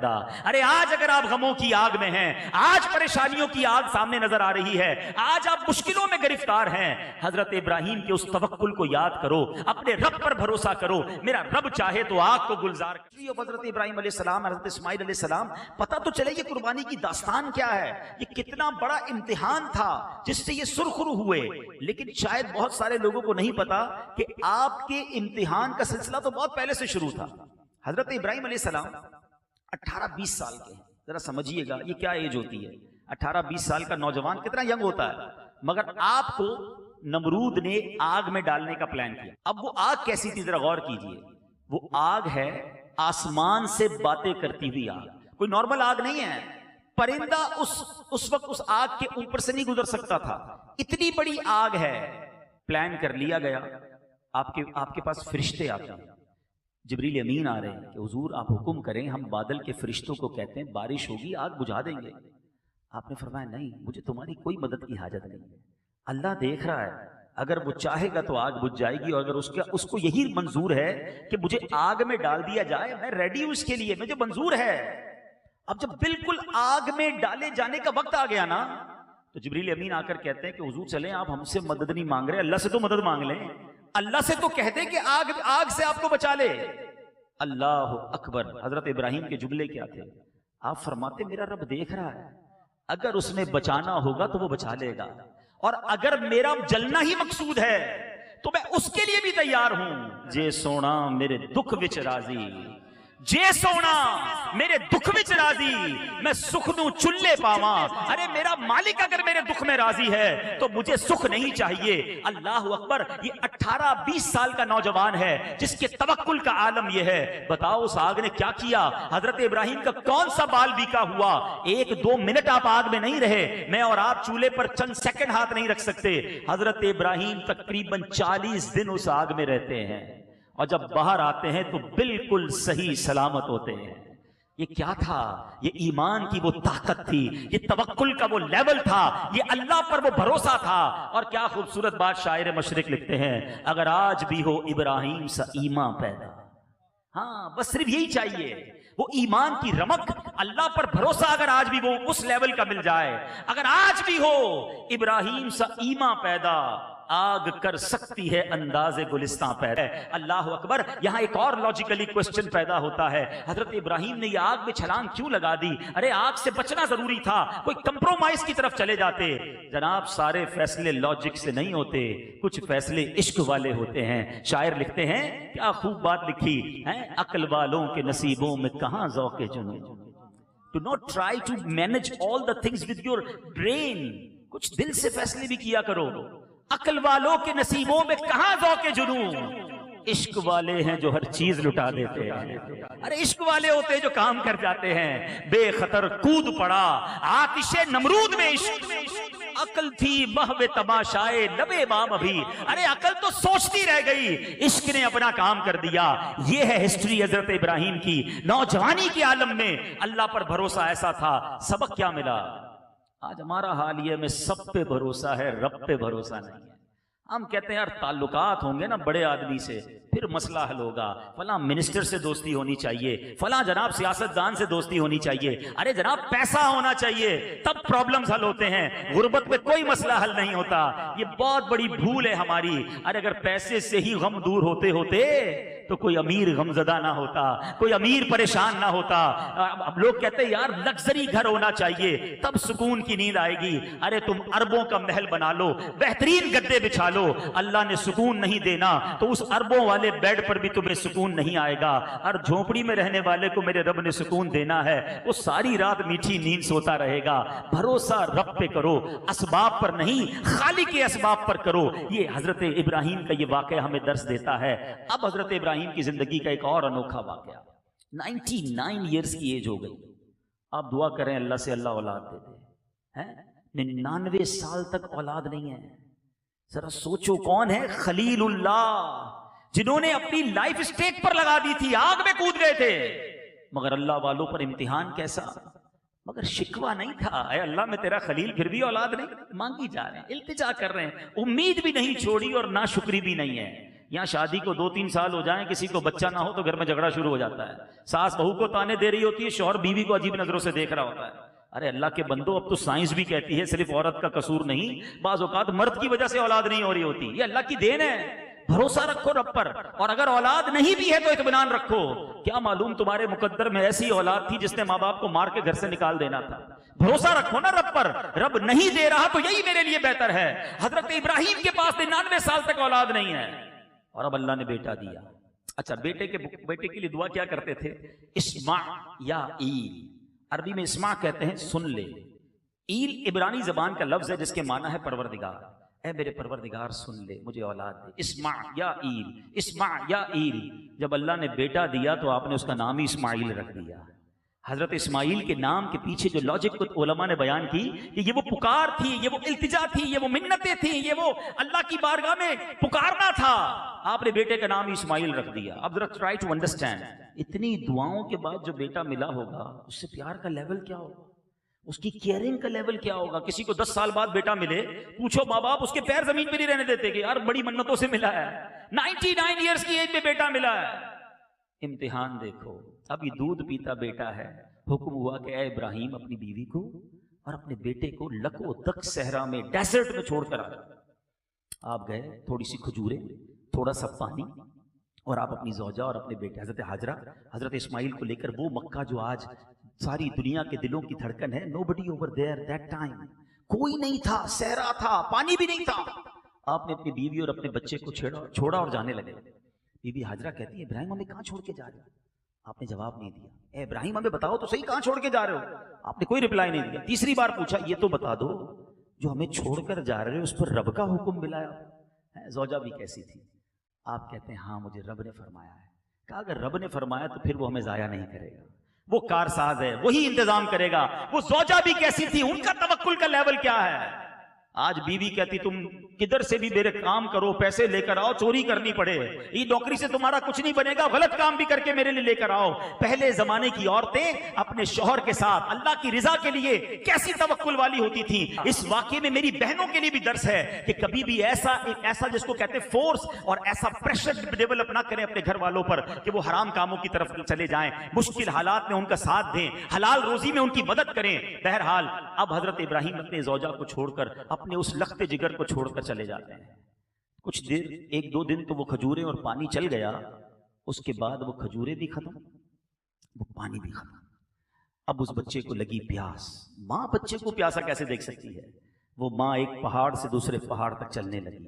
ارے آج اگر آپ غموں کی آگ میں ہیں، آج پریشانیوں کی آگ سامنے نظر آ رہی ہے، آج آپ مشکلوں میں گرفتار ہیں، حضرت ابراہیم کے اس توکل کو یاد کرو، اپنے رب پر بھروسہ کرو، میرا رب چاہے تو آگ کو گلزار حضرت ابراہیم علیہ السلام، حضرت اسماعیل علیہ السلام، پتہ تو چلے یہ قربانی کی داستان کیا ہے، یہ کتنا بڑا امتحان تھا جس سے یہ سرخرو ہوئے، لیکن شاید بہت سارے لوگوں کو نہیں پتا کہ آپ کے امتحان کا سلسلہ تو بہت پہلے سے شروع تھا۔ حضرت ابراہیم علیہ السلام 18-20 سال کے ہیں، ذرا سمجھیے گا یہ کیا ایج ہوتی ہے، 18-20 سال کا نوجوان کتنا ینگ ہوتا ہے، مگر آپ کو نمرود نے آگ میں ڈالنے کا پلان کیا۔ اب وہ آگ کیسی تھی ذرا غور کیجئے، وہ آگ ہے آسمان سے باتیں کرتی ہوئی آگ، کوئی نارمل آگ نہیں ہے، پرندہ اس وقت اس آگ کے اوپر سے نہیں گزر سکتا تھا، اتنی بڑی آگ ہے۔ پلان کر لیا گیا، آپ کے پاس فرشتے آتے ہیں، جبریل امین آ رہے ہیں کہ حضور آپ حکم کریں، ہم بادل کے فرشتوں کو کہتے ہیں بارش ہوگی آگ بجھا دیں گے۔ آپ نے فرمایا نہیں، مجھے تمہاری کوئی مدد کی حاجت نہیں ہے، اللہ دیکھ رہا ہے، اگر وہ چاہے گا تو آگ بجھ جائے گی، اور اگر اس کو یہی منظور ہے کہ مجھے آگ میں ڈال دیا جائے، میں ریڈی ہوں اس کے لیے، مجھے منظور ہے۔ اب جب بالکل آگ میں ڈالے جانے کا وقت آ گیا نا، تو جبریل امین آ کر کہتے ہیں کہ حضور چلیں، آپ ہم سے مدد نہیں مانگ رہے، اللہ سے تو مدد مانگ لیں، اللہ سے تو کہہ دیں کہ آگ سے آپ کو بچا لے۔ اللہ اکبر، حضرت ابراہیم کے جملے کیا تھے؟ آپ فرماتے میرا رب دیکھ رہا ہے، اگر اس نے بچانا ہوگا تو وہ بچا لے گا، اور اگر میرا جلنا ہی مقصود ہے تو میں اس کے لیے بھی تیار ہوں۔ جے سونا میرے دکھ وچ راضی، جے سونا میرے دکھ وچ راضی، میں سکھ نوں چلے پاواں۔ ارے میرا مالک اگر میرے دکھ میں راضی ہے تو مجھے سکھ نہیں چاہیے۔ اللہ اکبر، یہ 18-20 سال کا نوجوان ہے جس کے توکل کا عالم یہ ہے۔ بتاؤ اس آگ نے کیا کیا؟ حضرت ابراہیم کا کون سا بال بیکا ہوا؟ 1-2 منٹ آپ آگ میں نہیں رہے، میں اور آپ چولہے پر چند سیکنڈ ہاتھ نہیں رکھ سکتے۔ حضرت ابراہیم تقریباً 40 دن اس آگ میں رہتے ہیں، اور جب باہر آتے ہیں تو بالکل صحیح سلامت ہوتے ہیں۔ یہ کیا تھا؟ یہ ایمان کی وہ طاقت تھی، یہ توکل کا وہ لیول تھا، یہ اللہ پر وہ بھروسہ تھا۔ اور کیا خوبصورت بات شاعر مشرق لکھتے ہیں، اگر آج بھی ہو ابراہیم سا ایمان پیدا۔ ہاں بس صرف یہی چاہیے، وہ ایمان کی رمق، اللہ پر بھروسہ اگر آج بھی وہ اس لیول کا مل جائے، اگر آج بھی ہو ابراہیم سا ایمان پیدا، آگ کر سکتی ہے انداز گلستان پیدا۔ اللہ اکبر، یہاں ایک اور لاجیکلی کوسچن پیدا ہوتا ہے، حضرت ابراہیم نے یہ آگ میں چھلانگ کیوں لگا دی؟ ارے آگ سے بچنا ضروری تھا، کوئی کمپرومائز کی طرف چلے جاتے۔ جناب سارے فیصلے لاجک سے نہیں ہوتے، کچھ فیصلے عشق والے ہوتے ہیں۔ شاعر لکھتے ہیں، کیا خوب بات لکھی ہے، عقل والوں کے نصیبوں میں کہاں ذوق جنون۔ Do not try to manage all the things with your brain، کچھ دل سے فیصلے بھی کیا کرو۔ عقل والوں کے نصیبوں میں کہاں ذوق جنون، عشق والے ہیں جو ہر چیز لٹا دیتے ہیں۔ ارے عشق والے ہوتے ہیں جو کام کر جاتے ہیں۔ بے خطر کود پڑا آتش نمرود میں عشق، عقل تھی محو تماشائے لبے بام ابھی۔ ارے عقل تو سوچتی رہ گئی، عشق نے اپنا کام کر دیا۔ یہ ہے ہسٹری حضرت ابراہیم کی، نوجوانی کے عالم میں اللہ پر بھروسہ ایسا تھا۔ سبق کیا ملا؟ آج ہمارا حال یہ میں سب پہ بھروسہ ہے، رب پہ بھروسہ نہیں ہے۔ ہم کہتے ہیں یار تعلقات ہوں گے نا بڑے آدمی سے پھر مسئلہ حل ہوگا، فلاں منسٹر سے دوستی ہونی چاہیے، فلاں جناب سیاستدان سے دوستی ہونی چاہیے، ارے جناب پیسہ ہونا چاہیے تب پرابلمز حل ہوتے ہیں، غربت میں کوئی مسئلہ حل نہیں ہوتا۔ یہ بہت بڑی بھول ہے ہماری۔ ارے اگر پیسے سے ہی غم دور ہوتے ہوتے تو کوئی امیر غمزدہ نہ ہوتا، کوئی امیر پریشان نہ ہوتا۔ اب لوگ کہتے ہیں یار لگژری گھر ہونا چاہیے تب سکون کی نیند آئے گی۔ ارے تم اربوں کا محل بنا لو، بہترین گدے بچھا لو، اللہ نے سکون نہیں دینا تو اس اربوں والے بیڈ پر بھی تمہیں سکون نہیں آئے گا۔ اور جھونپڑی میں رہنے والے کو میرے رب نے سکون دینا ہے، وہ ساری رات میٹھی نیند سوتا رہے گا۔ بھروسہ رب پہ کرو، اسباب پر نہیں، خالق کے اسباب پر کرو۔ یہ حضرت ابراہیم کا یہ واقعہ ہمیں درس دیتا ہے۔ اب حضرت ابراہیم کی زندگی کا ایک اور انوکھا واقعہ، 99 ایئرز کی ایج ہو گئی۔ آپ دعا کریں اللہ سے اللہ اولاد دے دے۔ 99 سال تک اولاد نہیں ہے۔ ذرا سوچو کون ہے؟ خلیل اللہ، جنہوں نے اپنی لائف اسٹیک پر لگا دی تھی، آگ میں کود گئے تھے، مگر اللہ والوں پر امتحان کیسا؟ مگر شکوہ نہیں تھا، اے اللہ میں تیرا خلیل پھر بھی اولاد نہیں، مانگی جا رہے ہیں، التجا کر رہے ہیں، امید بھی نہیں چھوڑی اور ناشکری بھی نہیں ہے۔ یہاں شادی کو 2-3 سال ہو جائیں، کسی کو بچہ نہ ہو تو گھر میں جھگڑا شروع ہو جاتا ہے، ساس بہو کو تانے دے رہی ہوتی ہے، شوہر بیوی کو عجیب نظروں سے دیکھ رہا ہوتا ہے۔ ارے اللہ کے بندو، اب تو سائنس بھی کہتی ہے صرف عورت کا قصور نہیں، بعض اوقات مرد کی وجہ سے اولاد نہیں ہو رہی ہوتی، یہ اللہ کی دین ہے۔ بھروسہ رکھو رب پر، اور اگر اولاد نہیں بھی ہے تو اطمینان رکھو، کیا معلوم تمہارے مقدر میں ایسی اولاد تھی جس نے ماں باپ کو مار کے گھر سے نکال دینا تھا۔ بھروسہ رکھو نا رب پر، رب نہیں دے رہا تو یہی میرے لیے بہتر ہے۔ حضرت ابراہیم کے پاس 99 سال تک اولاد نہیں ہے، اور اب اللہ نے بیٹا دیا۔ اچھا، بیٹے کے لیے دعا کیا کرتے تھے؟ اسمع یا ایل، عربی میں اسمع کہتے ہیں سن لے، ایل عبرانی زبان کا لفظ ہے جس کے معنی ہے پروردگار، اے میرے پروردگار سن لے، مجھے اولاد دے۔ اسمع یا ایل، اسمع یا ایل، جب اللہ نے بیٹا دیا تو آپ نے اس کا نام ہی اسماعیل رکھ دیا۔ حضرت اسماعیل کے نام کے پیچھے جو لاجک علماء نے بیان کی کہ یہ وہ پکار تھی، یہ وہ التجا تھی، یہ وہ منتیں تھیں، یہ وہ اللہ کی بارگاہ میں پکارنا تھا، آپ نے بیٹے کا نام ہی اسماعیل رکھ دیا۔ اب ذرا ٹرائی ٹو انڈرسٹینڈ، اتنی دعاؤں کے بعد جو بیٹا ملا ہوگا اس سے پیار کا لیول کیا ہوگا، اس کی کیئرنگ کا لیول کیا ہوگا۔ کسی کو 10 سال بعد بیٹا ملے، پوچھو ماں باپ اس کے پیر زمین پہ نہیں رہنے دیتے کہ یار بڑی منتوں سے ملا ہے، 99 ایئرس کی ایج میں بیٹا ملا ہے۔ امتحان دیکھو، اب یہ دودھ پیتا بیٹا ہے، حکم ہوا کہ اے ابراہیم اپنی بیوی کو اور اپنے بیٹے کو لکو دک صحرا میں ڈیزرٹ میں چھوڑ کر آ جاؤ۔ آپ گئے، تھوڑی سی کھجوریں، تھوڑا سا پانی، اور آپ اپنی زوجہ اور اپنے بیٹے حضرت ہاجرہ، حضرت اسماعیل کو لے کر وہ مکہ جو آج ساری دنیا کے دلوں کی دھڑکن ہے، nobody over there that time، کوئی نہیں تھا، صحرا تھا، پانی بھی نہیں تھا، آپ نے اپنی بیوی اور اپنے بچے کو چھوڑا اور جانے لگے۔ بی بی ہاجرہ کہتی ہے ابراہیم ہمیں کہاں چھوڑ کے جا رہے ہو؟ آپ نے جواب نہیں دیا۔ اے ابراہیم ہمیں بتاؤ تو صحیح، کہاں چھوڑ کے جا رہے ہو؟ آپ نے کوئی رپلائی نہیں دیا۔ تیسری بار پوچھا، یہ تو بتا دو جو ہمیں چھوڑ کر جا رہے ہو اس پر رب کا حکم ملا ہے؟ زوجہ بھی کیسی تھی، آپ کہتے ہیں ہاں مجھے رب نے فرمایا ہے۔ کہا اگر رب نے فرمایا تو پھر وہ ہمیں ضائع نہیں کرے گا، وہ کارساز ہے، وہی انتظام کرے گا۔ وہ زوجہ بھی کیسی تھی، ان کا توکل کا لیول کیا ہے؟ آج بیوی کہتی تم کدھر سے بھی میرے کام کرو، پیسے لے کر آؤ، چوری کرنی پڑے، یہ نوکری سے تمہارا کچھ نہیں بنے گا، غلط کام بھی کر کے میرے لیے لے کر آؤ۔ پہلے زمانے کی عورتیں اپنے شوہر کے ساتھ اللہ کی رضا کے لیے کیسی توکل والی ہوتی تھیں۔ اس واقعے میں میری بہنوں کے لیے بھی درس ہے کہ کبھی بھی ایسا جس کو کہتے ہیں فورس اور ایسا پریشر ڈیولپ نہ کریں اپنے گھر والوں پر کہ وہ حرام کاموں کی طرف چلے جائیں، مشکل حالات میں ان کا ساتھ دیں، حلال روزی میں ان کی مدد کریں۔ بہرحال اب حضرت ابراہیم اپنے زوجہ کو چھوڑ کر، اپنے اس لخت جگر کو چھوڑ کر چلے جاتے ہیں۔ کچھ دیر، 1-2 دن تو وہ کھجوریں اور پانی چل گیا، اس کے بعد وہ کھجوریں بھی ختم، وہ پانی بھی ختم۔ اب اس بچے کو لگی پیاس۔ ماں بچے کو پیاسا کیسے دیکھ سکتی ہے؟ وہ ماں ایک پہاڑ سے دوسرے پہاڑ تک چلنے لگی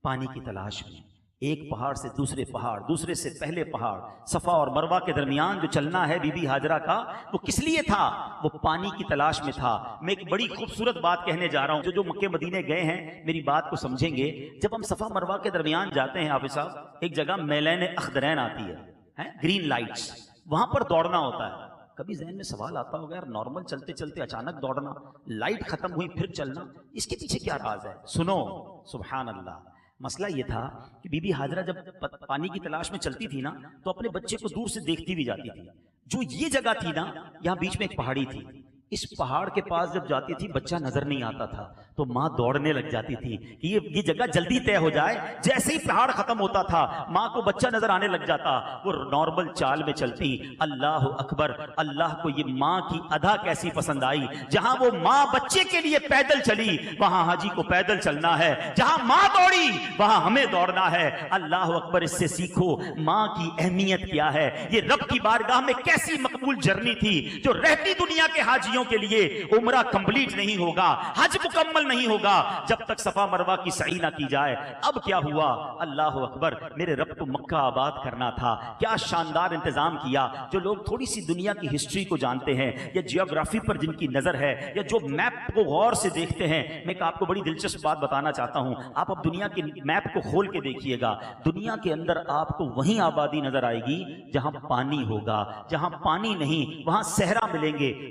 پانی کی تلاش میں، ایک پہاڑ سے دوسرے پہاڑ، دوسرے سے پہلے پہاڑ۔ صفا اور مروہ کے درمیان جو چلنا ہے بی بی ہاجرہ کا، وہ کس لیے تھا؟ وہ پانی کی تلاش میں تھا۔ میں ایک بڑی خوبصورت بات کہنے جا رہا ہوں، جو مکے مدینے گئے ہیں میری بات کو سمجھیں گے۔ جب ہم صفا مروہ کے درمیان جاتے ہیں حافظ صاحب، ایک جگہ میلین اخضرین آتی ہے، گرین لائٹس، وہاں پر دوڑنا ہوتا ہے۔ کبھی ذہن میں سوال آتا ہوگا یار نارمل چلتے چلتے اچانک دوڑنا، لائٹ ختم ہوئی پھر چلنا، اس کے پیچھے کیا راز ہے؟ سنو، سبحان اللہ۔ مسئلہ یہ تھا کہ بی بی ہاجرہ جب پانی کی تلاش میں چلتی تھی نا تو اپنے بچے کو دور سے دیکھتی بھی جاتی تھی۔ جو یہ جگہ تھی نا، یہاں بیچ میں ایک پہاڑی تھی، اس پہاڑ کے پاس جب جاتی تھی بچہ نظر نہیں آتا تھا تو ماں دوڑنے لگ جاتی تھی کہ یہ جگہ جلدی طے ہو جائے۔ جیسے ہی پہاڑ ختم ہوتا تھا ماں کو بچہ نظر آنے لگ جاتا، وہ نارمل چال میں چلتی۔ اللہ اکبر، اللہ کو یہ ماں کی ادا کیسی پسند آئی۔ جہاں وہ ماں بچے کے لیے پیدل چلی، وہاں حاجی کو پیدل چلنا ہے۔ جہاں ماں دوڑی وہاں ہمیں دوڑنا ہے۔ اللہ اکبر، اس سے سیکھو ماں کی اہمیت کیا ہے۔ یہ رب کی بارگاہ میں کیسی مقبول جرنی تھی جو رہتی دنیا کے حاجیوں کے لیے عمرہ کمپلیٹ نہیں ہوگا، حج مکمل نہیں ہوگا جب تک صفا مروہ کی سعی نہ کی جائے۔ اب کیا ہوا؟ اللہ اکبر، میرے رب کو مکہ آباد کرنا تھا، کیا شاندار انتظام کیا۔ جو لوگ تھوڑی سی دنیا کی ہسٹری کو جانتے ہیں یا جیوگرافی پر جن کی نظر ہے یا جو میپ کو غور سے دیکھتے ہیں، میں آپ کو بڑی دلچسپ بات بتانا چاہتا ہوں۔ آپ اب دنیا کے میپ کو کھول کے دیکھیے گا، دنیا کے اندر آپ کو وہیں آبادی نظر آئے گی جہاں پانی ہوگا۔ جہاں پانی نہیں وہاں صحرا ملیں گے،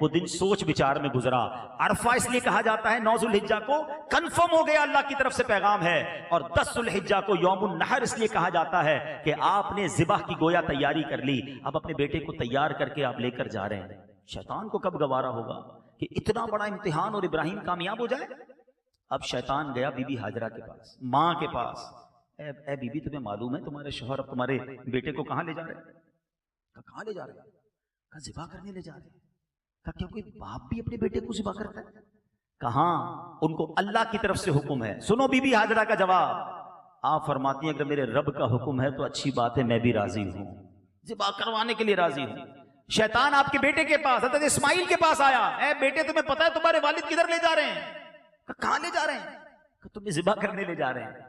وہ دن سوچ بچار میں گزرا. عرفہ اس لیے کہا جاتا ہے 9 ذو الحجہ کو کنفرم ہو گیا اللہ کی طرف سے پیغام ہے. اور 10 ذو الحجہ کو یوم النحر اس لیے کہا جاتا ہے کہ آپ نے ذبح کی گویا تیاری کر لی. اب اپنے بیٹے کو تیار کر کے آپ لے کر جا رہے ہیں. شیطان کو کب گوارا ہوگا کہ اتنا بڑا امتحان اور ابراہیم کامیاب ہو جائے. اب شیطان گیا بی بی ہاجرہ کے پاس, ماں کے پاس. اے بی بی, تمہیں معلوم ہے تمہارے شوہر اب تمہارے بیٹے کو کہاں لے جا رہے ہیں؟ کہاں لے جا رہے ہیں؟ کہا ذبح کرنے لے جا رہے ہیں. کہا کیا کوئی باپ بھی اپنے بیٹے کو ذبح کرتا ہے؟ کہاں, ان کو اللہ کی طرف سے حکم ہے. سنو بی بی ہاجرہ کا جواب. آپ فرماتی ہیں اگر میرے رب کا حکم ہے تو اچھی بات ہے, میں بھی راضی ہوں, ذبح کروانے کے لیے راضی ہوں. شیطان آپ کے بیٹے کے پاس, حضرت اسماعیل کے پاس آیا. اے بیٹے, تمہیں پتا ہے تمہارے والد کدھر لے جا رہے ہیں؟ کہاں لے جا رہے ہیں؟ کہ تمہیں ذبح کرنے لے جا رہے ہیں.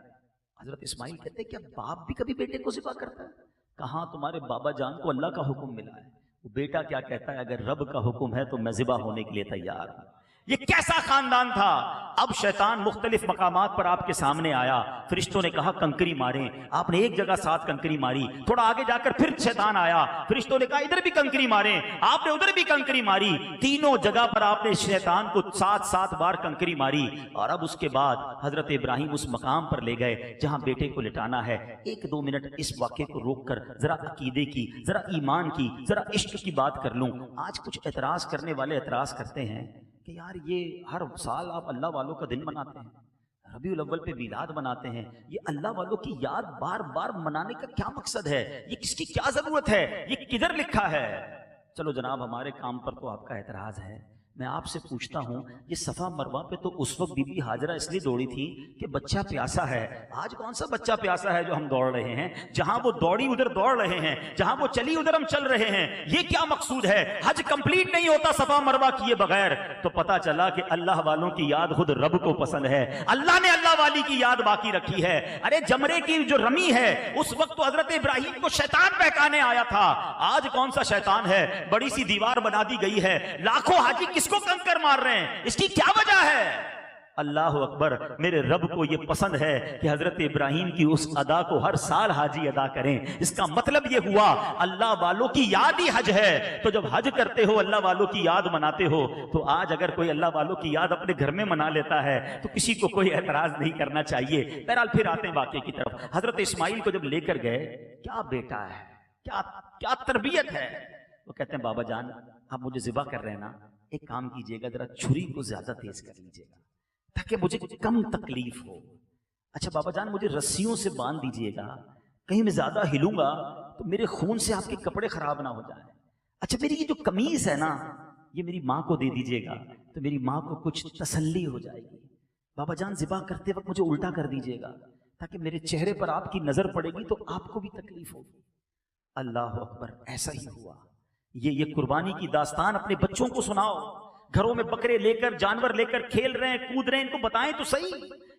حضرت اسماعیل کہتے ہیں کیا باپ بھی کبھی بیٹے کو ذبح کرتا ہے؟ کہاں, تمہارے بابا جان کو اللہ کا حکم ملا ہے. وہ بیٹا کیا کہتا ہے, اگر رب کا حکم ہے تو میں ذبح ہونے کے لیے تیار ہوں. یہ کیسا خاندان تھا. اب شیطان مختلف مقامات پر آپ کے سامنے آیا. فرشتوں نے کہا کنکری ماریں, آپ نے ایک جگہ 7 کنکری ماری. تھوڑا آگے جا کر پھر شیطان آیا, فرشتوں نے کہا ادھر بھی کنکری ماریں, آپ نے ادھر بھی کنکری ماری. تینوں جگہ پر آپ نے شیطان کو 7 بار کنکری ماری. اور اب اس کے بعد حضرت ابراہیم اس مقام پر لے گئے جہاں بیٹے کو لٹانا ہے. 1-2 منٹ اس واقعے کو روک کر ذرا عقیدے کی, ذرا ایمان کی, ذرا عشق کی بات کر لوں. آج کچھ اعتراض کرنے والے اعتراض کرتے ہیں کہ یار یہ ہر سال آپ اللہ والوں کا دن مناتے ہیں, ربیع الاول پہ میلاد مناتے ہیں, یہ اللہ والوں کی یاد بار بار منانے کا کیا مقصد ہے؟ یہ کس کی کیا ضرورت ہے؟ یہ کدھر لکھا ہے؟ چلو جناب, ہمارے کام پر تو آپ کا اعتراض ہے. میں آپ سے پوچھتا ہوں, یہ صفا مروہ پہ تو اس وقت بی بی ہاجرہ اس لیے دوڑی تھی کہ بچہ پیاسا ہے. آج کون سا بچہ پیاسا ہے جو ہم دوڑ رہے ہیں؟ جہاں وہ دوڑی ادھر دوڑ رہے ہیں, جہاں وہ چلی ادھر ہم چل رہے ہیں. یہ کیا مقصود ہے؟ حج کمپلیٹ نہیں ہوتا صفا مروہ کیے بغیر. تو پتا چلا کہ اللہ والوں کی یاد خود رب کو پسند ہے. اللہ نے اللہ والی کی یاد باقی رکھی ہے. ارے جمرے کی جو رمی ہے اس وقت تو حضرت ابراہیم کو شیطان بہکانے آیا تھا. آج کون سا شیطان ہے؟ بڑی سی دیوار بنا دی گئی ہے, لاکھوں حاجی کس کو کنکر مار رہے ہیں, اس کی کیا وجہ ہے؟ اللہ اکبر. میرے رب کو یہ پسند ہے کہ حضرت ابراہیم کی اس ادا کو ہر سال حاجی ادا کریں. اس کا مطلب یہ ہوا اللہ والوں کی یاد ہی حج ہے. تو جب حج کرتے ہو, اللہ والوں کی یاد مناتے ہو, تو آج اگر کوئی اللہ والوں کی یاد اپنے گھر میں منا لیتا ہے تو کسی کو کوئی اعتراض نہیں کرنا چاہیے. بہرحال پھر آتے ہیں واقعے کی طرف. حضرت اسماعیل کو جب لے کر گئے, کیا بیٹا ہے, کیا تربیت ہے. وہ کہتے ہیں بابا جان آپ مجھے ذبح کر رہے ہیں نا, ایک کام کیجئے گا, ذرا چھری کو زیادہ تیز کر لیجئے گا تاکہ مجھے کم تکلیف ہو. اچھا بابا جان مجھے رسیوں سے باندھ دیجئے گا, کہیں میں زیادہ ہلوں گا تو میرے خون سے آپ کے کپڑے خراب نہ ہو جائیں. اچھا میری یہ جو قمیص ہے نا, یہ میری ماں کو دے دیجئے گا تو میری ماں کو کچھ تسلی ہو جائے گی. بابا جان ذبح کرتے وقت مجھے الٹا کر دیجئے گا تاکہ میرے چہرے پر آپ کی نظر پڑے گی تو آپ کو بھی تکلیف ہوگی. اللہ اکبر. ایسا ہی ہوا. یہ قربانی کی داستان اپنے بچوں کو سناؤ. گھروں میں بکرے لے کر, جانور لے کر کھیل رہے ہیں, کود رہے ہیں, ان کو بتائیں تو صحیح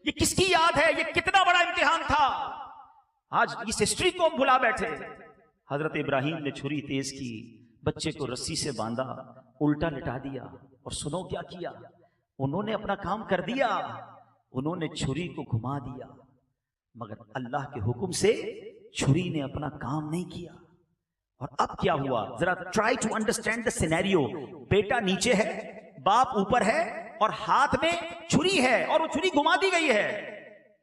یہ کس کی یاد ہے, یہ کتنا بڑا امتحان تھا. آج اس ہسٹری کو ہم بھلا بیٹھے. حضرت ابراہیم نے چھری تیز کی, بچے کو رسی سے باندھا, الٹا لٹا دیا, اور سنو کیا کیا, انہوں نے اپنا کام کر دیا, انہوں نے چھری کو گھما دیا, مگر اللہ کے حکم سے چھری نے اپنا کام نہیں کیا. اور اب کیا ہوا, ذرا try to understand the scenario. بیٹا نیچے ہے, باپ اوپر ہے, اور ہاتھ میں چھری ہے, اور وہ چھری گھما دی گئی ہے.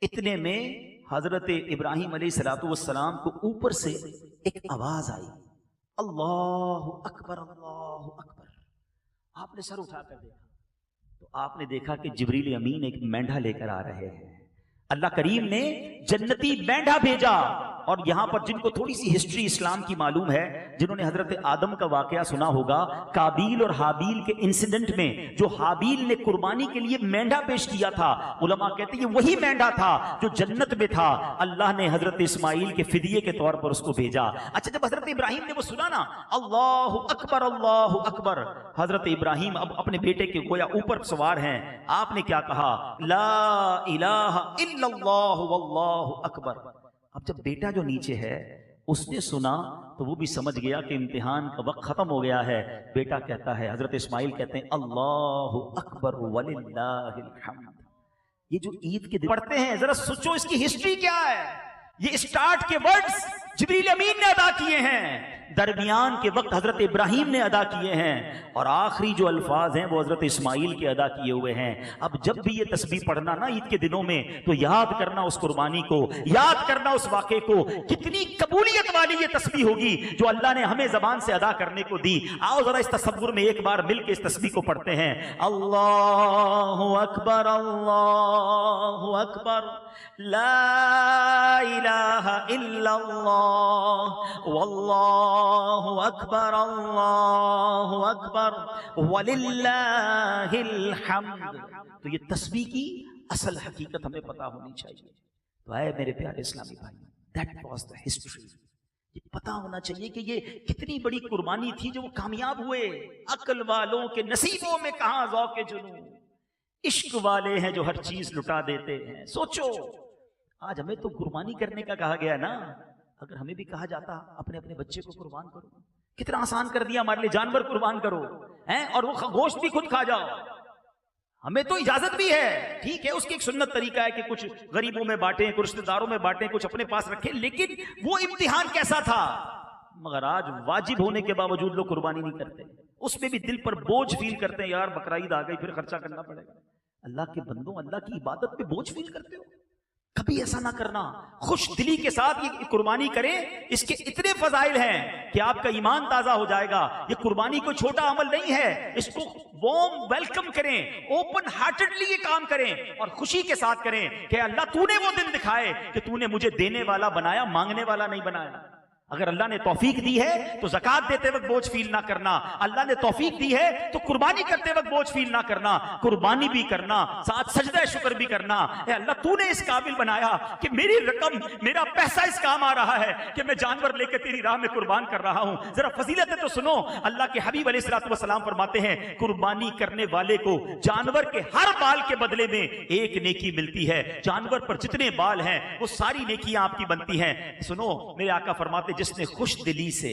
اتنے میں حضرت ابراہیم علیہ السلام کو اوپر سے ایک آواز آئی, اللہ اکبر اللہ اکبر. آپ نے سر اٹھا کر دیکھا تو آپ نے دیکھا کہ جبریل امین ایک مینڈھا لے کر آ رہے ہیں. اللہ کریم نے جنتی مینڈھا بھیجا. اور یہاں پر جن کو تھوڑی سی ہسٹری اسلام کی معلوم ہے, جنہوں نے حضرت آدم کا واقعہ سنا ہوگا, قابیل اور حابیل کے انسیڈنٹ میں جو حابیل نے قربانی کے لیے مینڈھا پیش کیا تھا, علماء کہتے ہیں یہ وہی مینڈھا تھا جو جنت میں تھا. اللہ نے حضرت اسماعیل کے فدیے کے طور پر اس کو بھیجا. اچھا جب حضرت ابراہیم نے وہ سنا نا, اللہ اکبر اللہ اکبر, حضرت ابراہیم اب اپنے بیٹے کے گویا اوپر سوار ہیں. آپ نے کیا کہا, لا الہ الا اللہ واللہ اکبر. اب جب بیٹا جو نیچے ہے اس نے سنا تو وہ بھی سمجھ گیا کہ امتحان کا وقت ختم ہو گیا ہے. بیٹا کہتا ہے, حضرت اسماعیل کہتے ہیں اللہ اکبر وللہ الحمد. یہ جو عید کے دن پڑھتے ہیں, ذرا سوچو اس کی ہسٹری کیا ہے. یہ اسٹارٹ کے ورڈز جبریل امین نے ادا کیے ہیں، درمیان کے وقت حضرت ابراہیم نے ادا کیے ہیں، اور آخری جو الفاظ ہیں وہ حضرت اسماعیل کے ادا کیے ہوئے ہیں۔ اب جب بھی یہ تسبیح پڑھنا نا عید کے دنوں میں، تو یاد کرنا اس قربانی کو، یاد کرنا اس واقعے کو، کتنی قبولیت والی یہ تسبیح ہوگی جو اللہ نے ہمیں زبان سے ادا کرنے کو دی۔ آؤ ذرا اس تصور میں ایک بار مل کے اس تسبیح کو پڑھتے ہیں۔ اللہ اکبر، اللہ اکبر، لا الہ الا اللہ، واللہ اکبر، اللہ اکبر، وللہ الحمد۔ تو یہ تسبیح کی اصل حقیقت ہمیں پتہ ہونی چاہیے۔ تو اے میرے پیارے اسلامی بھائی، دیٹ واز دا ہسٹری۔ یہ پتہ ہونا چاہیے کہ یہ کتنی بڑی قربانی تھی جو وہ کامیاب ہوئے۔ عقل والوں کے نصیبوں میں کہاں ذوق جنوں، عشق والے ہیں جو ہر چیز لٹا دیتے ہیں۔ سوچو آج ہمیں تو قربانی کرنے کا کہا گیا نا، اگر ہمیں بھی کہا جاتا اپنے اپنے بچے کو قربان کرو، کتنا آسان کر دیا ہمارے لیے، جانور قربان کرو ہیں اور وہ گوشت بھی خود کھا جاؤ۔ ہمیں تو اجازت بھی ہے، ٹھیک ہے، اس کی ایک سنت طریقہ ہے کہ کچھ غریبوں میں بانٹیں، کچھ رشتہ داروں میں بانٹیں، کچھ اپنے پاس رکھیں، لیکن وہ امتحان کیسا تھا۔ مگر آج واجب ہونے کے باوجود لوگ قربانی نہیں کرتے، اس میں بھی دل پر بوجھ فیل کرتے ہیں، یار بقر عید آ گئی پھر خرچہ کرنا پڑے گا۔ اللہ کے بندوں، اللہ کی عبادت پہ بوجھ فیل کرتے ہو؟ کبھی ایسا نہ کرنا، خوش دلی کے ساتھ یہ قربانی کریں۔ اس کے اتنے فضائل ہیں کہ آپ کا ایمان تازہ ہو جائے گا۔ یہ قربانی کوئی چھوٹا عمل نہیں ہے، اس کو وارم ویلکم کریں، اوپن ہارٹڈلی یہ کام کریں اور خوشی کے ساتھ کریں کہ اللہ تو نے وہ دن دکھائے کہ تو نے مجھے دینے والا بنایا، مانگنے والا نہیں بنایا۔ اگر اللہ نے توفیق دی ہے تو زکوٰۃ دیتے وقت بوجھ فیل نہ کرنا، اللہ نے توفیق دی ہے تو قربانی کرتے وقت بوجھ فیل نہ کرنا، قربانی بھی کرنا، ساتھ سجدہ شکر بھی کرنا۔ اے اللہ تو نے اس قابل بنایا کہ میری رقم، میرا پیسہ اس کام آ رہا ہے کہ میں جانور لے کے تیری راہ میں قربان کر رہا ہوں۔ ذرا فضیلتیں تو سنو، اللہ کے حبیب علیہ الصلوۃ والسلام فرماتے ہیں قربانی کرنے والے کو جانور کے ہر بال کے بدلے میں ایک نیکی ملتی ہے۔ جانور پر جتنے بال ہیں وہ ساری نیکیاں آپ کی بنتی ہیں۔ سنو، میرے آقا فرماتے جس نے خوش دلی سے،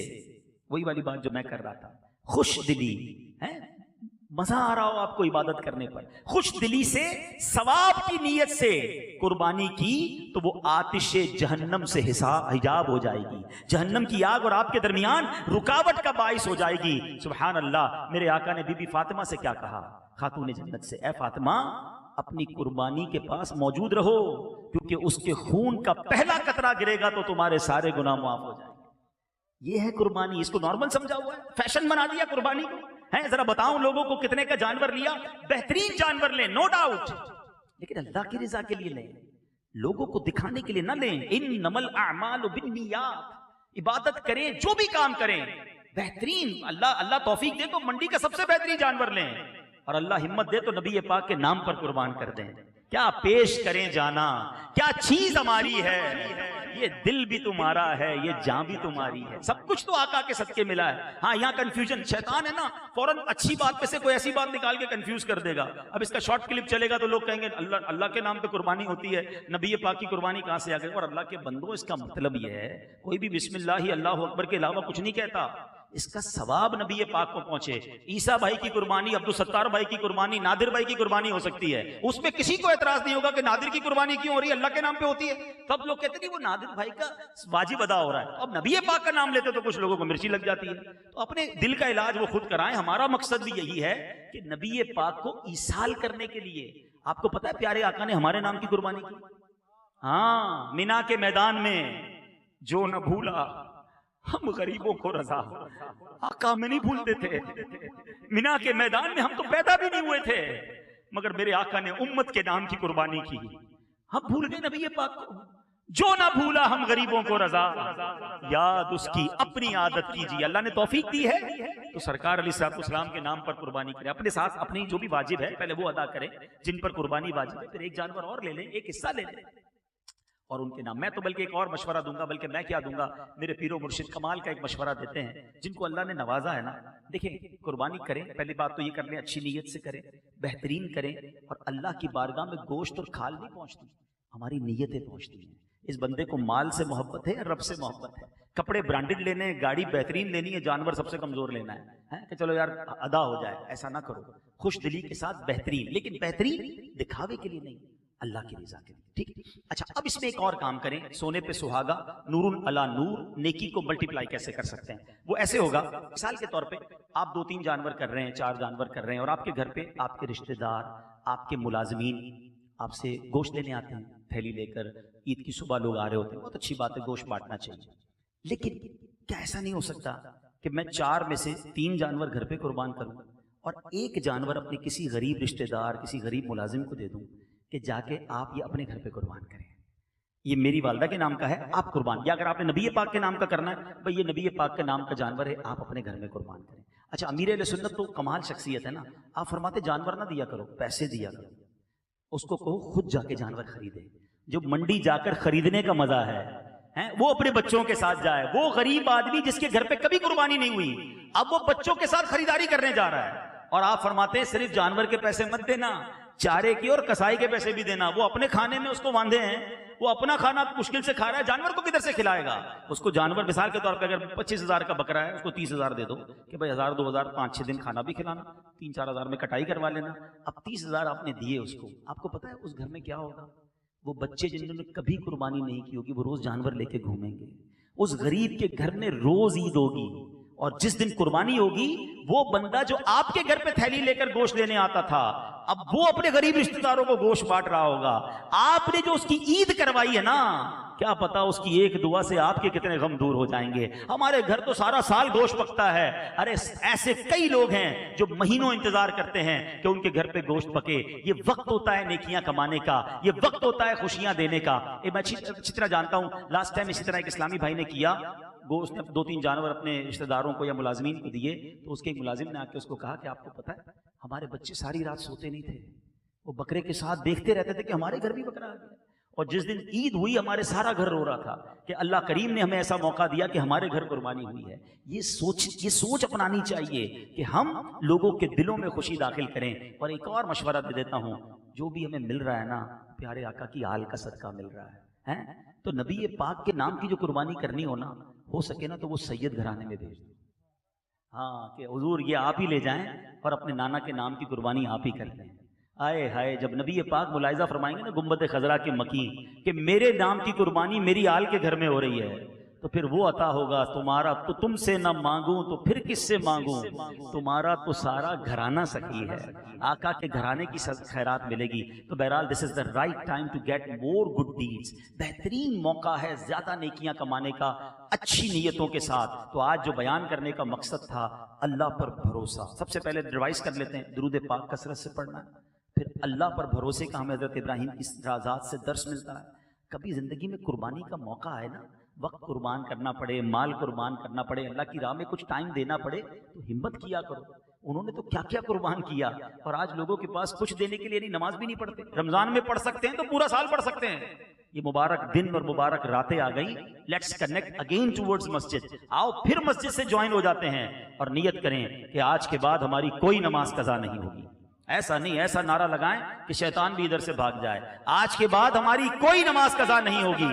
وہی والی بات جو میں کر رہا تھا، خوش دلی ہے، مزہ آ رہا ہو آپ کو عبادت کرنے پر، خوش دلی سے ثواب کی نیت سے قربانی کی تو وہ آتش جہنم سے حجاب ہو جائے گی، جہنم کی آگ اور آپ کے درمیان رکاوٹ کا باعث ہو جائے گی۔ سبحان اللہ۔ میرے آقا نے بی بی فاطمہ سے کیا کہا، خاتون جنت سے، اے فاطمہ اپنی قربانی کے پاس موجود رہو، کیونکہ اس کے خون کا پہلا قطرہ گرے گا تو تمہارے سارے گناہ معاف ہو جائیں گے۔ یہ ہے قربانی، اس کو نارمل سمجھا ہوا ہے، فیشن بنا دیا قربانی کو ہے۔ ذرا بتاؤں لوگوں کو کتنے کا جانور لیا، بہترین جانور لیں نو ڈاؤٹ، لیکن اللہ کی رضا کے لیے لیں، لوگوں کو دکھانے کے لیے نہ لیں۔ انما الاعمال بالنیات، عبادت کریں، جو بھی کام کریں بہترین، اللہ توفیق دے تو منڈی کا سب سے بہترین جانور لیں، اور اللہ ہمت دے تو نبی پاک کے نام پر قربان کر دیں۔ کیا پیش کریں جانا، کیا چیز ہماری ہے، یہ دل بھی تمہارا ہے، یہ جان بھی تمہاری ہے، سب کچھ تو آقا کے صدقے ملا ہے۔ ہاں یہاں کنفیوژن، شیطان ہے نا، فوراً اچھی بات میں سے کوئی ایسی بات نکال کے کنفیوز کر دے گا۔ اب اس کا شارٹ کلپ چلے گا تو لوگ کہیں گے اللہ کے نام پہ قربانی ہوتی ہے، نبی پاک کی قربانی کہاں سے آ گئی؟ اور اللہ کے بندوں، اس کا مطلب یہ ہے کوئی بھی بسم اللہ اللہ اکبر کے علاوہ کچھ نہیں کہتا، اس کا ثواب نبی پاک کو پہنچے۔ عیسیٰ بھائی کی قربانی، عبدالستار بھائی کی قربانی، نادر بھائی کی قربانی ہو سکتی ہے، اس میں کسی کو اعتراض نہیں ہوگا کہ نادر کی قربانی کیوں ہو رہی ہے، اللہ کے نام پہ ہوتی ہے۔ تب لوگ کہتے ہیں وہ نادر بھائی کا واجب ادا ہو رہا ہے، اب نبی پاک کا نام لیتے تو کچھ لوگوں کو مرچی لگ جاتی ہے۔ تو اپنے دل کا علاج وہ خود کرائیں۔ ہمارا مقصد بھی یہی ہے کہ نبی پاک کو ایصال کرنے کے لیے۔ آپ کو پتا ہے پیارے آقا نے ہمارے نام کی قربانی کی، ہاں مینا کے میدان میں، جو نہ بھولا ہم غریبوں کو رضا، آقا ہمیں نہیں بھولتے تھے، مینا کے میدان میں ہم تو پیدا بھی نہیں ہوئے تھے، مگر میرے آقا نے امت کے نام کی قربانی کی، ہم بھول گئے نبی پاک کو۔ جو نہ بھولا ہم غریبوں کو رضا، یاد اس کی اپنی عادت کیجیے۔ اللہ نے توفیق دی ہے تو سرکار علیہ الصلوۃ والسلام کے نام پر قربانی کریں، اپنے ساتھ اپنی جو بھی واجب ہے پہلے وہ ادا کریں، جن پر قربانی واجب ہے، پھر ایک جانور اور لے لیں، ایک حصہ لے لیں اور ان کے نام۔ میں تو بلکہ ایک اور مشورہ دوں گا، بلکہ میں کیا دوں گا، میرے پیر و مرشد کمال کا ایک مشورہ دیتے ہیں، جن کو اللہ نے نوازا ہے نا، دیکھیں قربانی کریں، پہلی بات تو یہ کر لیں اچھی نیت سے کریں، بہترین کریں، اور اللہ کی بارگاہ میں گوشت اور کھال نہیں پہنچتی، ہماری نیتیں پہنچتی ہیں۔ اس بندے کو مال سے محبت ہے، رب سے محبت ہے، کپڑے برانڈڈ لینے ہیں، گاڑی بہترین لینی ہے، جانور سب سے کمزور لینا ہے کہ چلو یار ادا ہو جائے، ایسا نہ کرو، خوش دلی کے ساتھ بہترین، لیکن بہترین دکھاوے کے لیے نہیں، اللہ کی رضا کے لیے. ٹھیک ہے. اچھا اب اس میں ایک اور کام کریں. سونے پہ سہاگا، نور علی نور، نیکی کو ملٹیپلائی کیسے کر سکتے ہیں؟ وہ ایسے ہوگا، مثال کے طور پہ آپ 2-3 جانور کر رہے ہیں، 4 جانور کر رہے ہیں، اور آپ کے گھر پہ آپ کے رشتہ دار، آپ کے ملازمین آپ سے گوشت لینے آتے ہیں تھیلی لے کر. عید کی صبح لوگ آ رہے ہوتے ہیں، بہت اچھی بات ہے، گوشت بانٹنا چاہیے. لیکن کیا ایسا نہیں ہو سکتا کہ میں 4 میں سے 3 جانور گھر پہ قربان کروں اور 1 جانور اپنے کسی غریب رشتہ دار، کسی غریب ملازم کو دے دوں کہ جا کے آپ یہ اپنے گھر پہ قربان کریں؟ یہ میری والدہ کے نام کا ہے، آپ قربان. یا اگر آپ نے نبی پاک کے نام کا کرنا ہے، بھئی یہ نبی پاک کے نام کا جانور ہے، آپ اپنے گھر میں قربان کریں. اچھا امیر اہل سنت تو کمال شخصیت ہے نا، آپ فرماتے جانور نہ دیا کرو، پیسے دیا کرو. اس کو کہو خود جا کے جانور خریدے. جو منڈی جا کر خریدنے کا مزہ ہے وہ اپنے بچوں کے ساتھ جائے. وہ غریب آدمی جس کے گھر پہ کبھی قربانی نہیں ہوئی، اب وہ بچوں کے ساتھ خریداری کرنے جا رہا ہے. اور آپ فرماتے ہیں صرف جانور کے پیسے مت دینا، چارے کی اور کسائی کے پیسے بھی دینا. وہ اپنے کھانے میں اس کو باندھے ہیں، وہ اپنا کھانا مشکل سے کھا رہا ہے، جانور کو کدھر سے کھلائے گا؟ اس کو جانور مثال کے طور پہ اگر 25,000 کا بکرا ہے، اس کو 30,000 دے دو کہ بھائی 1,000 2,000 5-6 دن کھانا بھی کھلانا، 3-4 ہزار میں کٹائی کروا لینا. اب 30,000 آپ نے دیے اس کو پتا ہے اس گھر میں کیا ہوگا؟ وہ بچے جنہوں نے کبھی قربانی نہیں کی ہوگی، وہ روز جانور لے کے گھومیں گے. اس غریب کے گھر میں روز عید ہوگی، اور جس دن قربانی ہوگی وہ بندہ جو آپ کے گھر پہ تھیلی لے کر گوشت لینے آتا تھا، اب وہ اپنے غریب رشتہ داروں کو گوشت بانٹ رہا ہوگا. آپ نے جو اس کی عید کروائی ہے نا، کیا پتا اس کی ایک دعا سے آپ کے کتنے غم دور ہو جائیں گے. ہمارے گھر تو سارا سال گوشت پکتا ہے. ارے ایسے کئی لوگ ہیں جو مہینوں انتظار کرتے ہیں کہ ان کے گھر پہ گوشت پکے. یہ وقت ہوتا ہے نیکیاں کمانے کا، یہ وقت ہوتا ہے خوشیاں دینے کا. میں اچھی طرح جانتا ہوں، لاسٹ ٹائم اسی طرح ایک اسلامی بھائی نے کیا. گوشت نے 2-3 جانور اپنے رشتہ داروں کو یا ملازمین کو دیے، تو اس کے ایک ملازم نے آ کے اس کو کہا کہ آپ کو پتا ہے ہمارے بچے ساری رات سوتے نہیں تھے، وہ بکرے کے ساتھ دیکھتے رہتے تھے کہ ہمارے گھر بھی بکرا آ گیا. اور جس دن عید ہوئی ہمارے سارا گھر رو رہا تھا کہ اللہ کریم نے ہمیں ایسا موقع دیا کہ ہمارے گھر قربانی ہوئی ہے. یہ سوچ اپنانی چاہیے کہ ہم لوگوں کے دلوں میں خوشی داخل کریں. اور ایک اور مشورہ دے دیتا ہوں، جو بھی ہمیں مل رہا ہے نا، پیارے آقا کی آل کا صدقہ مل رہا ہے، تو نبی پاک کے نام کی جو قربانی کرنی ہو سکے نا، تو وہ سید گھرانے میں بھیج دو. ہاں کہ حضور یہ آپ ہی لے جائیں اور اپنے نانا کے نام کی قربانی آپ ہی کر لیں. آئے ہائے، جب نبی پاک ملاحظہ فرمائیں گے نا گنبد خضرا کے مکین کہ میرے نام کی قربانی میری آل کے گھر میں ہو رہی ہے، تو پھر وہ عطا ہوگا. تمہارا تو تم سے نہ مانگوں تو پھر کس سے مانگوں، تمہارا تو سارا گھرانہ سخی ہے. آقا کے گھرانے کی خیرات ملے گی. تو بہرحال this is the right time to get more good deeds. بہترین موقع ہے زیادہ نیکیاں کمانے کا اچھی نیتوں کے ساتھ. تو آج جو بیان کرنے کا مقصد تھا، اللہ پر بھروسہ. سب سے پہلے ریوائز کر لیتے ہیں، درود پاک کثرت سے پڑھنا ہے. پھر اللہ پر بھروسے کا ہمیں حضرت ابراہیم کی رازات سے درس ملتا ہے. کبھی زندگی میں قربانی کا موقع آئے نا، وقت قربان کرنا پڑے، مال قربان کرنا پڑے، اللہ کی راہ میں کچھ ٹائم دینا پڑے، تو ہمت کیا کرو. انہوں نے تو کیا کیا قربان کیا. اور آج لوگوں کے پاس کچھ دینے کے لیے نہیں، نماز بھی نہیں پڑھتے. رمضان میں پڑھ سکتے ہیں تو پورا سال پڑھ سکتے ہیں. یہ مبارک دن اور مبارک راتیں آ گئی. لیٹس کنیکٹ اگین ٹورڈز مسجد. آؤ پھر مسجد سے جوائن ہو جاتے ہیں اور نیت کریں کہ آج کے بعد ہماری کوئی نماز قضا نہیں ہوگی. ایسا نہیں، ایسا نعرہ لگائیں کہ شیطان بھی ادھر سے بھاگ جائے. آج کے بعد ہماری کوئی نماز قضا نہیں ہوگی.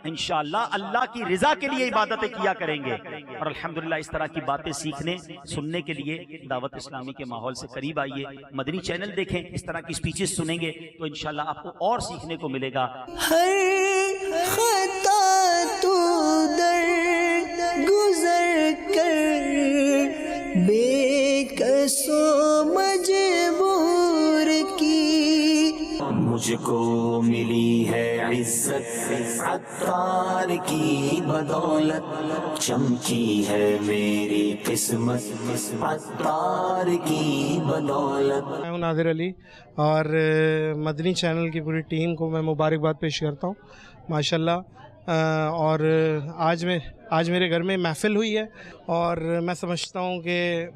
انشاءاللہ اللہ کی رضا کے لیے عبادتیں کیا کریں گے. اور الحمدللہ اس طرح کی باتیں سیکھنے سننے کے لیے دعوت اسلامی کے ماحول سے قریب آئیے. مدنی چینل دیکھیں، اس طرح کی سپیچز سنیں گے تو انشاءاللہ آپ کو اور سیکھنے کو ملے گا. ہر خطا تو در گزر کر بے قصو مجبور کی، مجھ کو ملی ہے عزت عطار کی بدولت، چمکی ہے میری قسمت عطار کی بدولت. میں ہوں نادر علی اور مدنی چینل کی پوری ٹیم کو میں مبارکباد پیش کرتا ہوں ماشاءاللہ. اور آج میرے گھر میں محفل ہوئی ہے اور میں سمجھتا ہوں کہ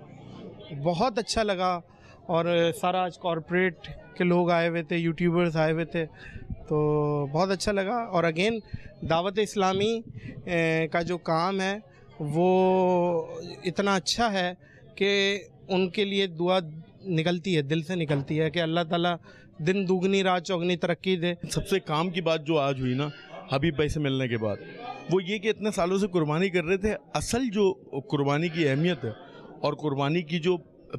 بہت اچھا لگا. اور سارا آج کارپوریٹ کے لوگ آئے ہوئے تھے، یوٹیوبرز آئے ہوئے تھے، تو بہت اچھا لگا. اور اگین دعوت اسلامی کا جو کام ہے وہ اتنا اچھا ہے کہ ان کے لیے دعا نکلتی ہے، دل سے نکلتی ہے کہ اللہ تعالیٰ دن دوگنی رات چوگنی ترقی دے. سب سے کام کی بات جو آج ہوئی نا حبیب بھائی سے ملنے کے بعد، وہ یہ کہ اتنے سالوں سے قربانی کر رہے تھے. اصل جو قربانی کی اہمیت ہے اور قربانی کی جو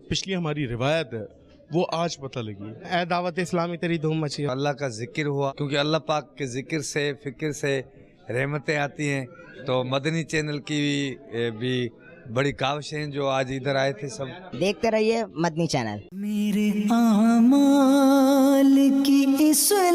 پچھلی ہماری روایت ہے وہ آج پتہ لگی ہے۔ اے دعوت اسلامی تیری دھوم مچی ہے۔ اللہ کا ذکر ہوا، کیونکہ اللہ پاک کے ذکر سے فکر سے رحمتیں آتی ہیں، تو مدنی چینل کی بھی بڑی کاوشیں ہیں جو آج ادھر آئے تھے سب۔ دیکھتے رہیے مدنی چینل۔ میرے اعمال کی اصلاح